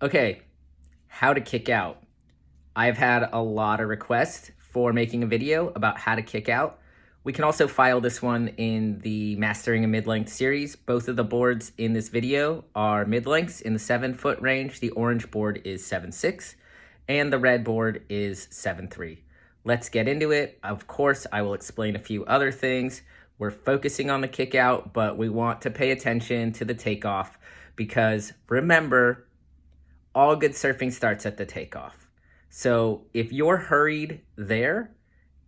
Okay, how to kick out. I've had a lot of requests for making a video about how to kick out. We can also file this one in the Mastering a Mid-Length series. Both of the boards in this video are mid-lengths in the 7-foot range. The orange board is 7.6 and the red board is 7.3. Let's get into it. Of course, I will explain a few other things. We're focusing on the kick out, but we want to pay attention to the takeoff because remember, all good surfing starts at the takeoff. So if you're hurried there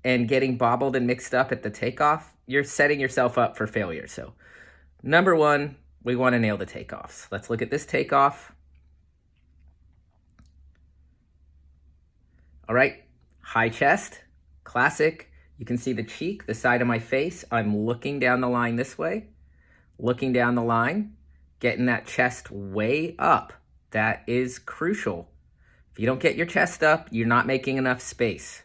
and getting bobbled and mixed up at the takeoff, you're setting yourself up for failure. So number one, we want to nail the takeoffs. Let's look at this takeoff. All right, high chest, classic. You can see the cheek, the side of my face. I'm looking down the line this way, looking down the line, getting that chest way up. That is crucial. If you don't get your chest up, you're not making enough space.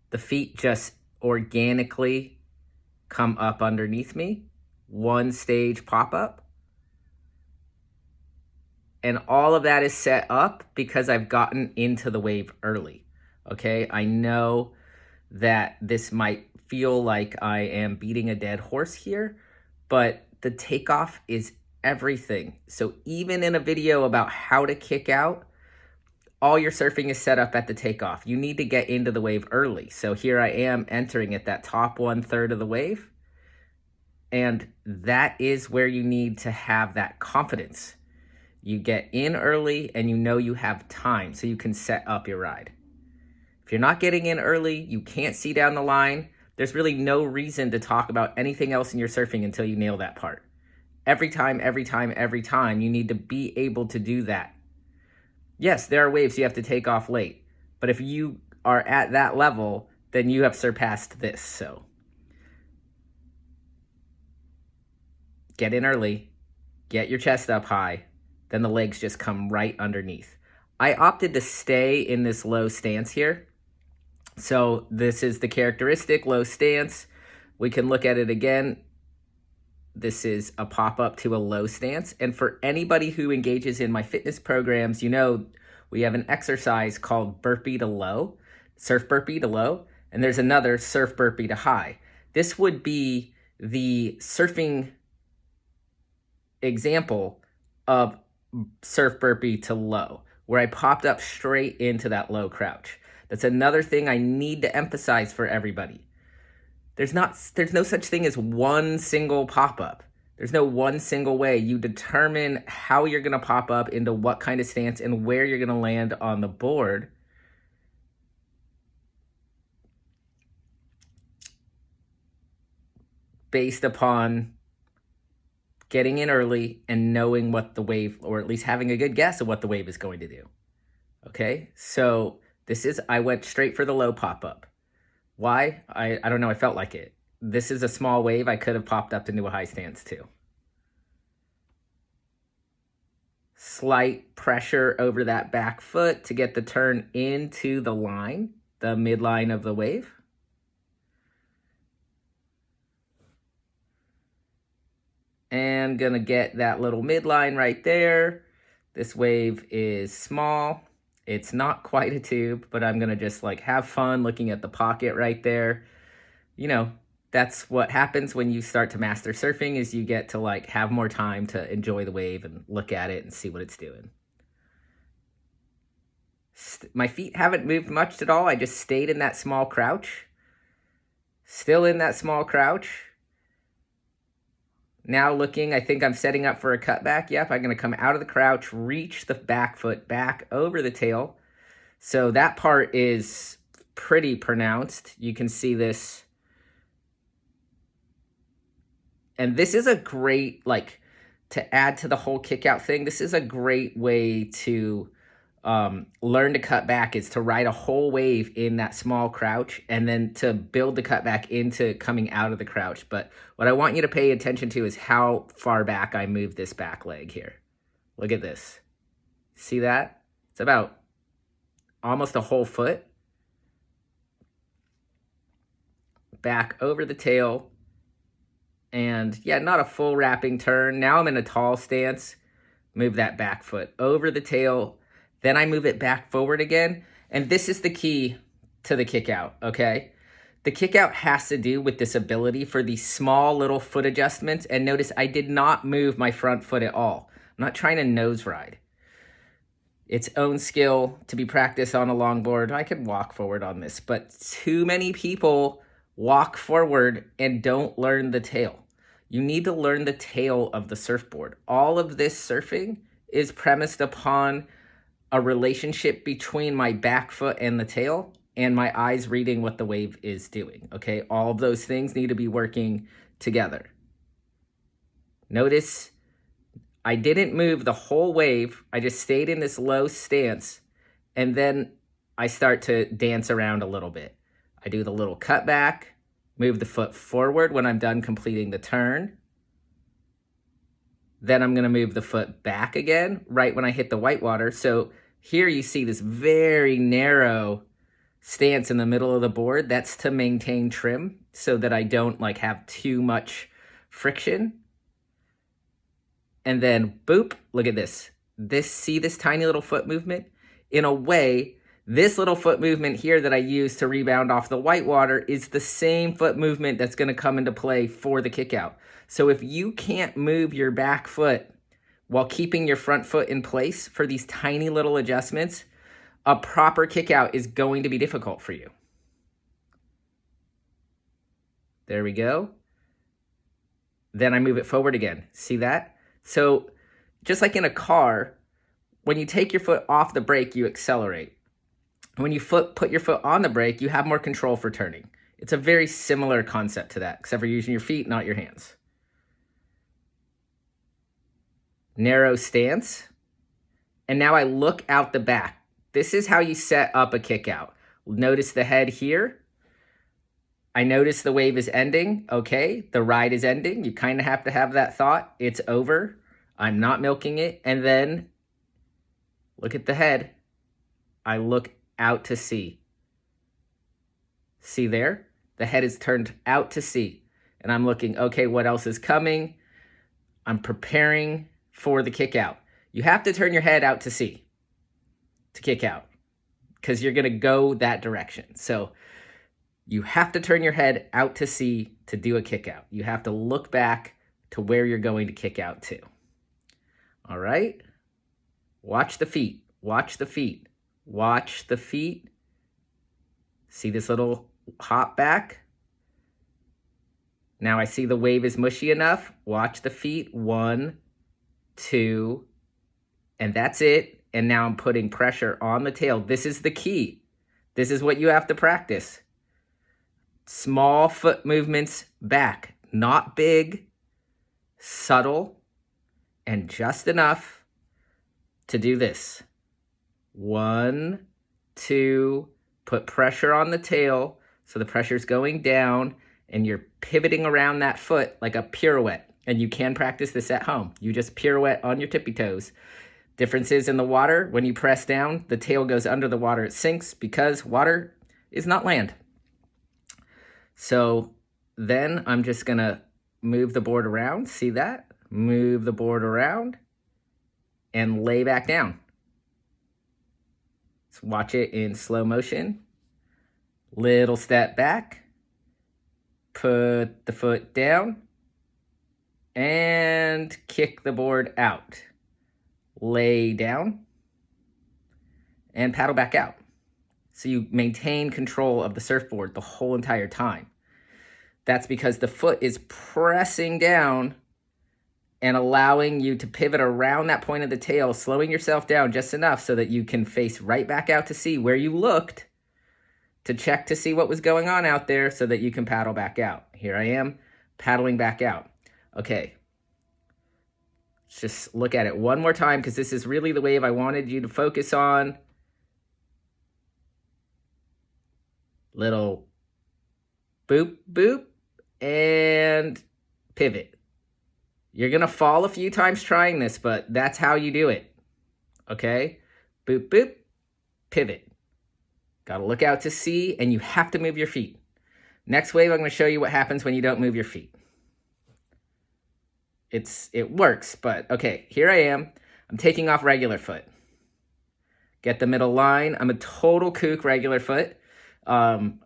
The feet just organically come up underneath me. One stage pop up. And all of that is set up because I've gotten into the wave early. Okay, I know that this might feel like I am beating a dead horse here, but the takeoff is everything. So even in a video about how to kick out, all your surfing is set up at the takeoff. You need to get into the wave early. So here I am entering at that top 1/3 of the wave. And that is where you need to have that confidence. You get in early and you know you have time so you can set up your ride. If you're not getting in early, you can't see down the line, there's really no reason to talk about anything else in your surfing until you nail that part. Every time, you need to be able to do that. Yes, there are waves you have to take off late, but if you are at that level, then you have surpassed this. So get in early, get your chest up high, then the legs just come right underneath. I opted to stay in this low stance here. So this is the characteristic low stance. We can look at it again. This is a pop-up to a low stance. And for anybody who engages in my fitness programs, you know we have an exercise called burpee to low, surf burpee to low, and there's another surf burpee to high. This would be the surfing example of surf burpee to low, where I popped up straight into that low crouch. That's another thing I need to emphasize for everybody. There's no such thing as one single pop-up. There's no one single way. You determine how you're going to pop up into what kind of stance and where you're going to land on the board. Based upon getting in early and knowing what the wave, or at least having a good guess of what the wave is going to do. Okay, so I went straight for the low pop-up. Why? I don't know, I felt like it. This is a small wave, I could have popped up into a high stance too. Slight pressure over that back foot to get the turn into the line, the midline of the wave. And gonna get that little midline right there. This wave is small. It's not quite a tube, but I'm gonna just like have fun looking at the pocket right there. You know, that's what happens when you start to master surfing, is you get to like have more time to enjoy the wave and look at it and see what it's doing. My feet haven't moved much at all. I just stayed in that small crouch. Still in that small crouch. Now looking, I think I'm setting up for a cutback. Yep, I'm going to come out of the crouch, reach the back foot back over the tail. So that part is pretty pronounced. You can see this. And this is a great, like, to add to the whole kick out thing, this is a great way to learn to cut back, is to ride a whole wave in that small crouch and then to build the cut back into coming out of the crouch. But what I want you to pay attention to is how far back I move this back leg here. Look at this. See that? It's about almost a whole foot. Back over the tail. And yeah, not a full wrapping turn. Now I'm in a tall stance. Move that back foot over the tail. Then I move it back forward again. And this is the key to the kick out, okay? The kick out has to do with this ability for these small little foot adjustments. And notice I did not move my front foot at all. I'm not trying to nose ride. Its own skill to be practiced on a longboard. I could walk forward on this, but too many people walk forward and don't learn the tail. You need to learn the tail of the surfboard. All of this surfing is premised upon a relationship between my back foot and the tail and my eyes reading what the wave is doing, okay? All of those things need to be working together. Notice I didn't move the whole wave. I just stayed in this low stance, and then I start to dance around a little bit. I do the little cut back, move the foot forward when I'm done completing the turn. Then I'm gonna move the foot back again right when I hit the whitewater. So here you see this very narrow stance in the middle of the board. That's to maintain trim so that I don't like have too much friction. And then boop, look at this. See this tiny little foot movement? In a way, this little foot movement here that I use to rebound off the whitewater is the same foot movement that's gonna come into play for the kick out. So if you can't move your back foot while keeping your front foot in place for these tiny little adjustments, a proper kick out is going to be difficult for you. There we go. Then I move it forward again. See that? So just like in a car, when you take your foot off the brake, you accelerate. When you put your foot on the brake, you have more control for turning. It's a very similar concept to that, except for using your feet, not your hands. Narrow stance. And now I look out the back. This is how you set up a kick out. Notice the head here. I notice the wave is ending. Okay, the ride is ending. You kind of have to have that thought. It's over. I'm not milking it. And then look at the head. I look out to sea. See there? The head is turned out to sea. And I'm looking, okay, what else is coming? I'm preparing for the kick out. You have to turn your head out to sea to kick out because you're going to go that direction. So you have to turn your head out to sea to do a kick out. You have to look back to where you're going to kick out to. All right? Watch the feet. Watch the feet. Watch the feet. See this little hop back? Now I see the wave is mushy enough. Watch the feet. 1, 2, and that's it. And now I'm putting pressure on the tail. This is the key. This is what you have to practice. Small foot movements back, not big, subtle, and just enough to do this. 1, 2, put pressure on the tail so the pressure's going down and you're pivoting around that foot like a pirouette. And you can practice this at home. You just pirouette on your tippy toes. Difference is in the water, when you press down, the tail goes under the water. It sinks because water is not land. So then I'm just gonna move the board around. See that? Move the board around and lay back down. Let's watch it in slow motion. Little step back. Put the foot down. And kick the board out. Lay down. And paddle back out. So you maintain control of the surfboard the whole entire time. That's because the foot is pressing down and allowing you to pivot around that point of the tail, slowing yourself down just enough so that you can face right back out to sea where you looked to check to see what was going on out there so that you can paddle back out. Here I am, paddling back out. Okay, let's just look at it one more time because this is really the wave I wanted you to focus on. Little boop, boop, and pivot. You're going to fall a few times trying this, but that's how you do it. Okay? Boop, boop, pivot. Got to look out to sea, and you have to move your feet. Next wave, I'm going to show you what happens when you don't move your feet. it works, but okay, here I am. I'm taking off regular foot. Get the middle line. I'm a total kook regular foot.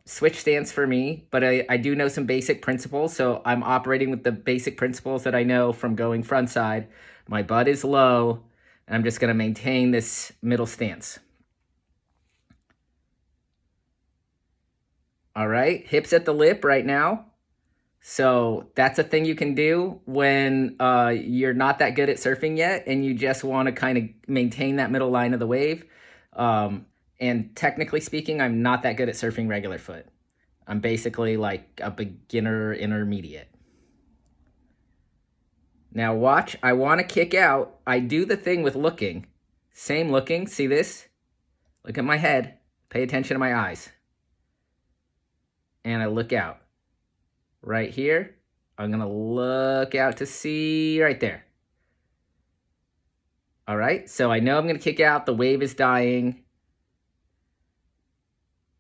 Switch stance for me, but I do know some basic principles, so I'm operating with the basic principles that I know from going front side. My butt is low, and I'm just going to maintain this middle stance. All right, hips at the lip right now. So that's a thing you can do when you're not that good at surfing yet and you just want to kind of maintain that middle line of the wave. And technically speaking, I'm not that good at surfing regular foot. I'm basically like a beginner intermediate. Now watch, I want to kick out. I do the thing with looking. Same looking, see this? Look at my head, pay attention to my eyes. And I look out. Right here, I'm gonna look out to sea right there. All right, so I know I'm gonna kick out, the wave is dying.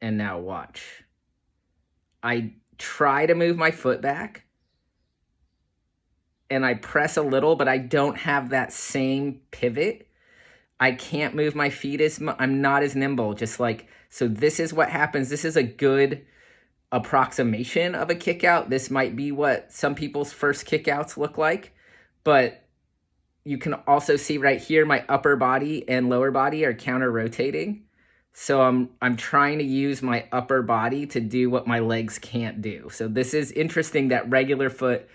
And now watch. I try to move my foot back and I press a little, but I don't have that same pivot. I can't move my feet I'm not as nimble, just like, so this is what happens. This is a good approximation of a kick out. This might be what some people's first kickouts look like, but you can also see right here, my upper body and lower body are counter rotating. So I'm trying to use my upper body to do what my legs can't do. So this is interesting that regular foot,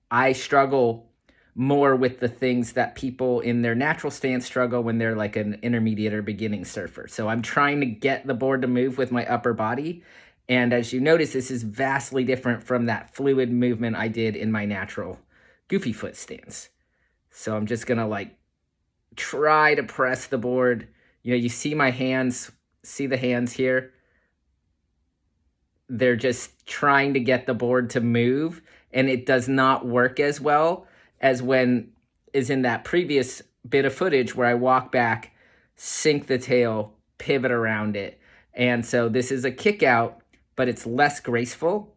I struggle more with the things that people in their natural stance struggle when they're like an intermediate or beginning surfer. So I'm trying to get the board to move with my upper body. And as you notice, this is vastly different from that fluid movement I did in my natural goofy foot stance. So I'm just gonna like try to press the board. You know, you see my hands, see the hands here? They're just trying to get the board to move, and it does not work as well as when is in that previous bit of footage where I walk back, sink the tail, pivot around it. And so this is a kick out, but it's less graceful.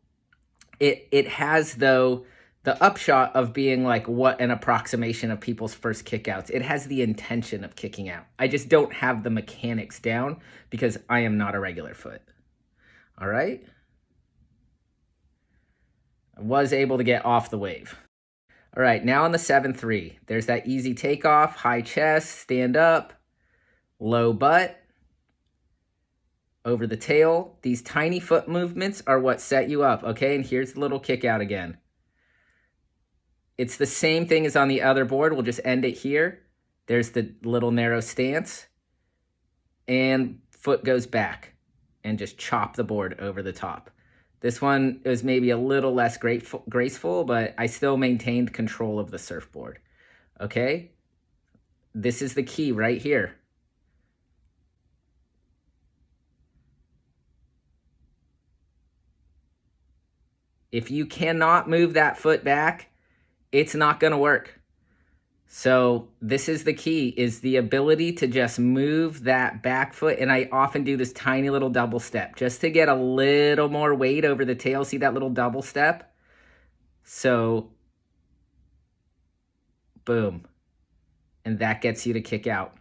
It has, though, the upshot of being like what an approximation of people's first kickouts. It has the intention of kicking out. I just don't have the mechanics down because I am not a regular foot. All right. I was able to get off the wave. All right, now on the 7-3, there's that easy takeoff, high chest, stand up, low butt, over the tail. These tiny foot movements are what set you up, okay? And here's the little kick out again. It's the same thing as on the other board. We'll just end it here. There's the little narrow stance. And foot goes back and just chop the board over the top. This one was maybe a little less graceful, but I still maintained control of the surfboard. Okay? This is the key right here. If you cannot move that foot back, it's not going to work. So this is the key, is the ability to just move that back foot. And I often do this tiny little double step just to get a little more weight over the tail. See that little double step? So, boom. And that gets you to kick out.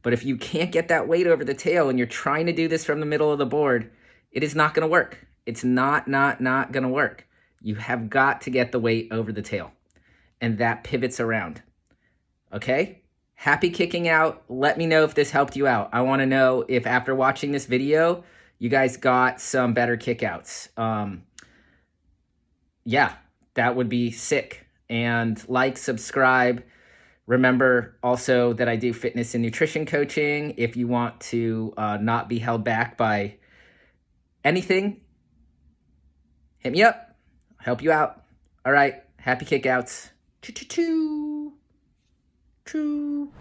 But if you can't get that weight over the tail and you're trying to do this from the middle of the board, it is not going to work. It's not going to work. You have got to get the weight over the tail. And that pivots around. Okay? Happy kicking out. Let me know if this helped you out. I want to know if after watching this video, you guys got some better kickouts. Yeah, that would be sick. And like, subscribe. Remember also that I do fitness and nutrition coaching. If you want to not be held back by anything, hit me up. I'll help you out. All right. Happy kickouts. Choo choo choo. Choo.